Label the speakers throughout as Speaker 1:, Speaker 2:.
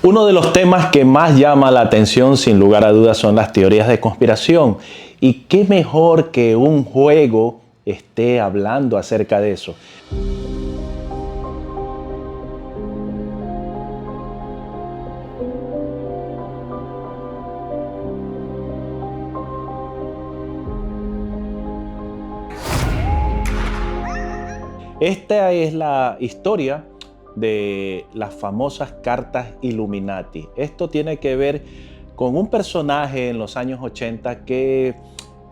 Speaker 1: Uno de los temas que más llama la atención, sin lugar a dudas, son las teorías de conspiración. Y qué mejor que un juego esté hablando acerca de eso. Esta es la historia de las famosas cartas Illuminati. Esto tiene que ver con un personaje en los años 80 que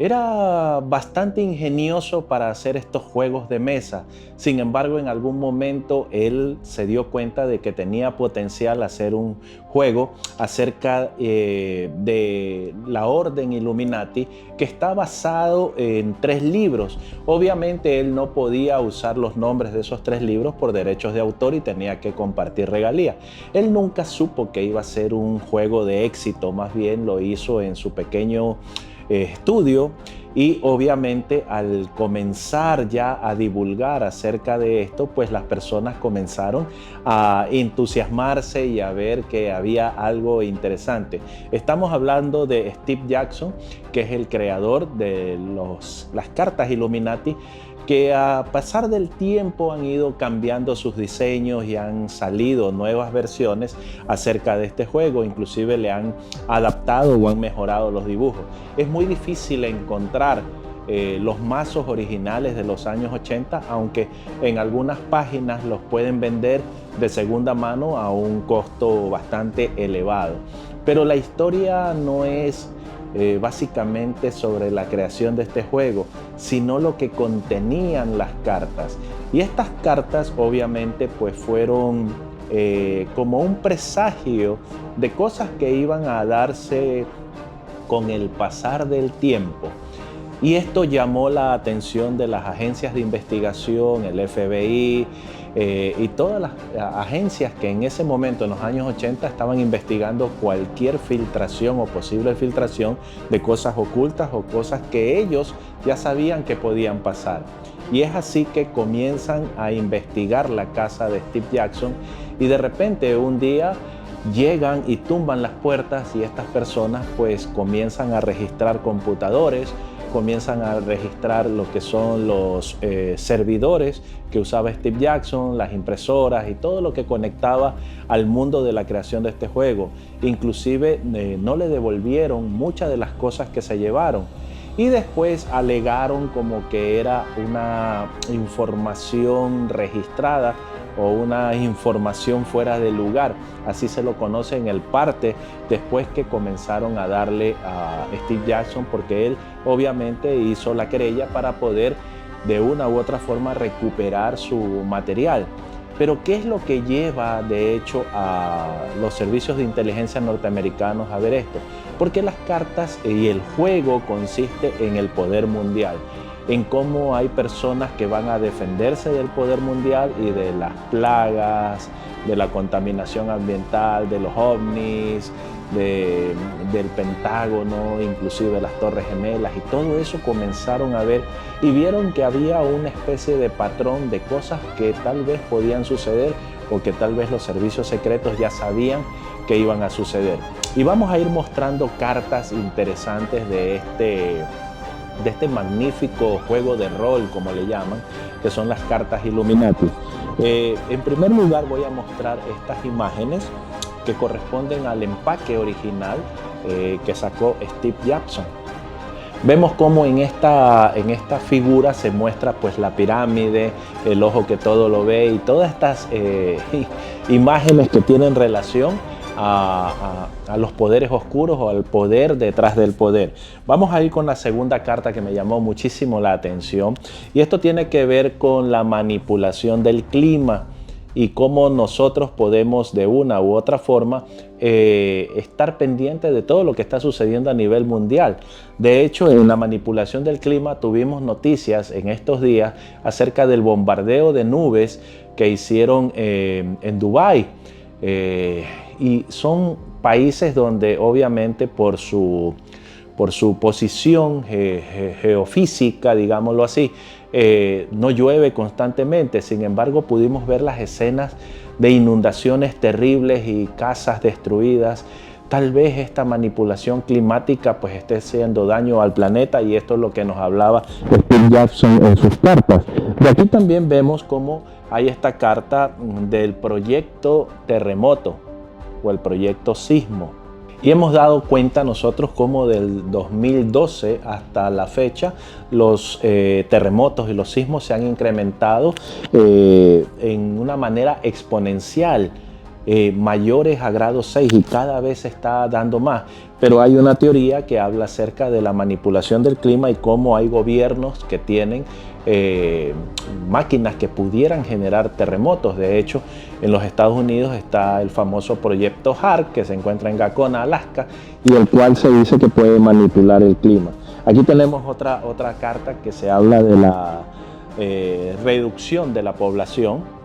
Speaker 1: era bastante ingenioso para hacer estos juegos de mesa. Sin embargo, en algún momento él se dio cuenta de que tenía potencial hacer un juego acerca de la Orden Illuminati, que está basado en 3 libros. Obviamente él no podía usar los nombres de esos 3 libros por derechos de autor y tenía que compartir regalías. Él nunca supo que iba a ser un juego de éxito, más bien lo hizo en su pequeño estudio, y obviamente al comenzar ya a divulgar acerca de esto, pues las personas comenzaron a entusiasmarse y a ver que había algo interesante. Estamos hablando de Steve Jackson, que es el creador de las cartas Illuminati, que a pasar del tiempo han ido cambiando sus diseños y han salido nuevas versiones acerca de este juego. Inclusive le han adaptado o han mejorado los dibujos. Es muy difícil encontrar los mazos originales de los años 80, aunque en algunas páginas los pueden vender de segunda mano a un costo bastante elevado. Pero la historia no es básicamente sobre la creación de este juego, sino lo que contenían las cartas. Y estas cartas obviamente pues fueron como un presagio de cosas que iban a darse con el pasar del tiempo. Y esto llamó la atención de las agencias de investigación, el FBI, y todas las agencias que en ese momento, en los años 80, estaban investigando cualquier filtración o posible filtración de cosas ocultas o cosas que ellos ya sabían que podían pasar. Y es así que comienzan a investigar la casa de Steve Jackson, y de repente un día llegan y tumban las puertas, y estas personas pues comienzan a registrar computadores, comienzan a registrar lo que son los servidores que usaba Steve Jackson, las impresoras y todo lo que conectaba al mundo de la creación de este juego. Inclusive no le devolvieron muchas de las cosas que se llevaron, y después alegaron como que era una información registrada o una información fuera de lugar. Así se lo conoce en el parte después que comenzaron a darle a Steve Jackson, porque él obviamente hizo la querella para poder de una u otra forma recuperar su material. Pero ¿qué es lo que lleva de hecho a los servicios de inteligencia norteamericanos a ver esto? Porque las cartas y el juego consiste en el poder mundial, en cómo hay personas que van a defenderse del poder mundial y de las plagas, de la contaminación ambiental, de los ovnis, del Pentágono, inclusive las Torres Gemelas, y todo eso comenzaron a ver y vieron que había una especie de patrón de cosas que tal vez podían suceder o que tal vez los servicios secretos ya sabían que iban a suceder. Y vamos a ir mostrando cartas interesantes de este magnífico juego de rol, como le llaman, que son las cartas Illuminati. En primer lugar voy a mostrar estas imágenes que corresponden al empaque original que sacó Steve Jackson. Vemos cómo en esta figura se muestra pues la pirámide, el ojo que todo lo ve, y todas estas imágenes que tienen relación a los poderes oscuros o al poder detrás del poder. Vamos a ir con la segunda carta que me llamó muchísimo la atención, y esto tiene que ver con la manipulación del clima y cómo nosotros podemos de una u otra forma estar pendientes de todo lo que está sucediendo a nivel mundial. De hecho, en la manipulación del clima tuvimos noticias en estos días acerca del bombardeo de nubes que hicieron en Dubái. Y son países donde obviamente por su posición geofísica, digámoslo así, no llueve constantemente. Sin embargo, pudimos ver las escenas de inundaciones terribles y casas destruidas. Tal vez esta manipulación climática pues esté haciendo daño al planeta, y esto es lo que nos hablaba Steve Jackson en sus cartas. Y aquí también vemos cómo hay esta carta del proyecto terremoto o el proyecto sismo. Y hemos dado cuenta nosotros cómo del 2012 hasta la fecha los terremotos y los sismos se han incrementado en una manera exponencial. Mayores a grado 6, y cada vez se está dando más. Pero hay una teoría que habla acerca de la manipulación del clima y cómo hay gobiernos que tienen máquinas que pudieran generar terremotos. De hecho, en los Estados Unidos está el famoso proyecto HAARP, que se encuentra en Gacona, Alaska, y el cual se dice que puede manipular el clima. Aquí tenemos otra carta que se habla de la reducción de la población.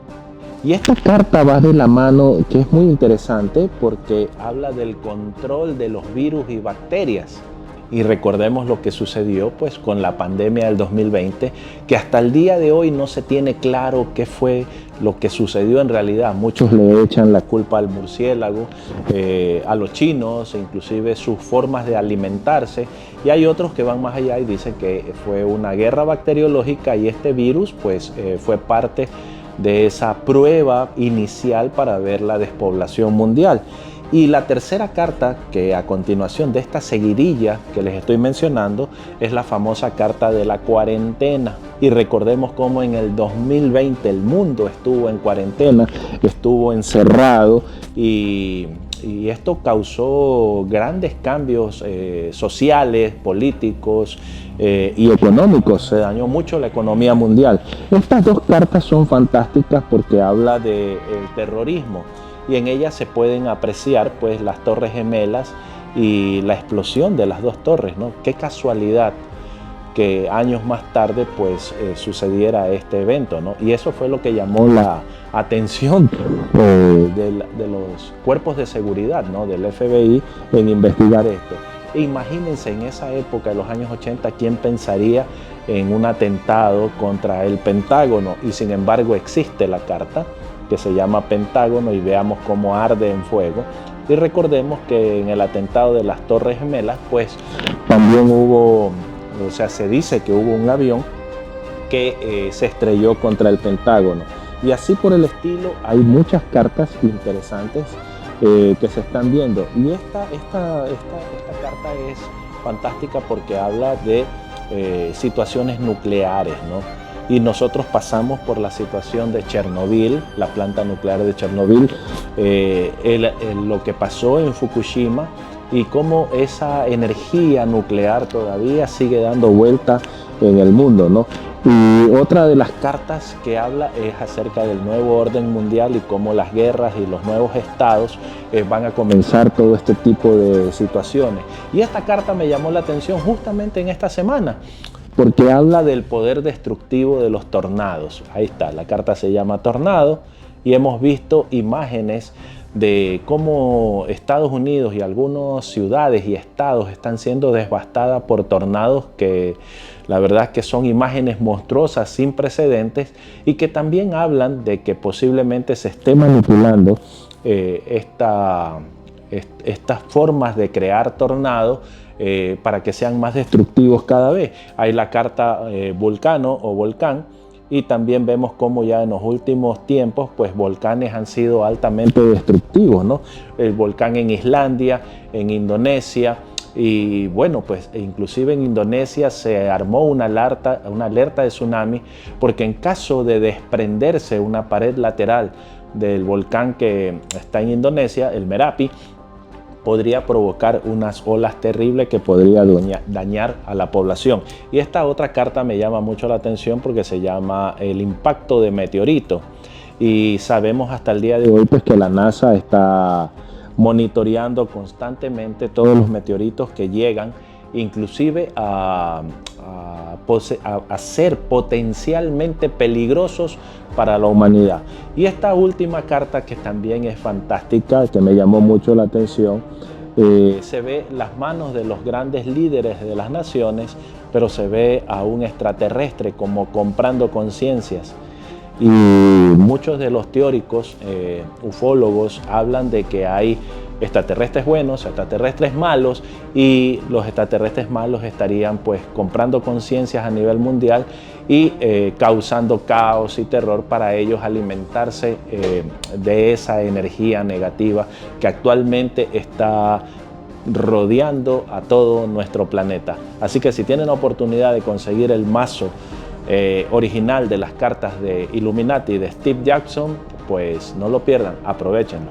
Speaker 1: Y esta carta va de la mano, que es muy interesante porque habla del control de los virus y bacterias. Y recordemos lo que sucedió pues con la pandemia del 2020, que hasta el día de hoy no se tiene claro qué fue lo que sucedió en realidad. Muchos le echan la culpa al murciélago, a los chinos, inclusive sus formas de alimentarse. Y hay otros que van más allá y dicen que fue una guerra bacteriológica, y este virus pues fue parte de esa prueba inicial para ver la despoblación mundial. Y la tercera carta, que a continuación de esta seguidilla que les estoy mencionando, es la famosa carta de la cuarentena. Y recordemos cómo en el 2020 el mundo estuvo en cuarentena, estuvo encerrado, y esto causó grandes cambios sociales, políticos y económicos. Se dañó mucho la economía mundial. Estas dos cartas son fantásticas porque habla del terrorismo, y en ellas se pueden apreciar pues las Torres Gemelas y la explosión de las dos torres, ¿no? Qué casualidad que años más tarde pues sucediera este evento, ¿no? Y eso fue lo que llamó la atención de los cuerpos de seguridad, ¿no? Del FBI en investigar esto. E imagínense en esa época, en los años 80, ¿quién pensaría en un atentado contra el Pentágono? Y sin embargo existe la carta que se llama Pentágono, y veamos cómo arde en fuego. Y recordemos que en el atentado de las Torres Gemelas pues también hubo, o sea, se dice que hubo un avión que se estrelló contra el Pentágono. Y así por el estilo, hay muchas cartas interesantes que se están viendo. Y esta carta es fantástica porque habla de situaciones nucleares, ¿no? Y nosotros pasamos por la situación de Chernobyl, la planta nuclear de Chernobyl, lo que pasó en Fukushima, y cómo esa energía nuclear todavía sigue dando vuelta en el mundo, ¿no? Y otra de las cartas que habla es acerca del nuevo orden mundial y cómo las guerras y los nuevos estados van a comenzar todo este tipo de situaciones. Y esta carta me llamó la atención justamente en esta semana, porque habla del poder destructivo de los tornados. Ahí está, la carta se llama Tornado, y hemos visto imágenes de cómo Estados Unidos y algunas ciudades y estados están siendo devastadas por tornados, que la verdad es que son imágenes monstruosas sin precedentes, y que también hablan de que posiblemente se esté manipulando estas formas de crear tornados para que sean más destructivos cada vez. Hay la carta Vulcano o Volcán, y también vemos cómo ya en los últimos tiempos pues volcanes han sido altamente destructivos, ¿no? El volcán en Islandia, en Indonesia, y bueno, pues inclusive en Indonesia se armó una alerta de tsunami, porque en caso de desprenderse una pared lateral del volcán que está en Indonesia, el Merapi, podría provocar unas olas terribles que podría dañar a la población. Y esta otra carta me llama mucho la atención porque se llama el impacto de meteorito. Y sabemos hasta el día de hoy pues que la NASA está monitoreando constantemente todos los meteoritos que llegan, inclusive a ser potencialmente peligrosos para la humanidad. Y esta última carta, que también es fantástica, que me llamó mucho la atención, se ve las manos de los grandes líderes de las naciones, pero se ve a un extraterrestre como comprando conciencias. Y muchos de los teóricos ufólogos hablan de que hay extraterrestres buenos, extraterrestres malos, y los extraterrestres malos estarían pues comprando conciencias a nivel mundial y causando caos y terror para ellos alimentarse de esa energía negativa que actualmente está rodeando a todo nuestro planeta. Así que si tienen la oportunidad de conseguir el mazo original de las cartas de Illuminati de Steve Jackson, pues no lo pierdan, aprovechenlo.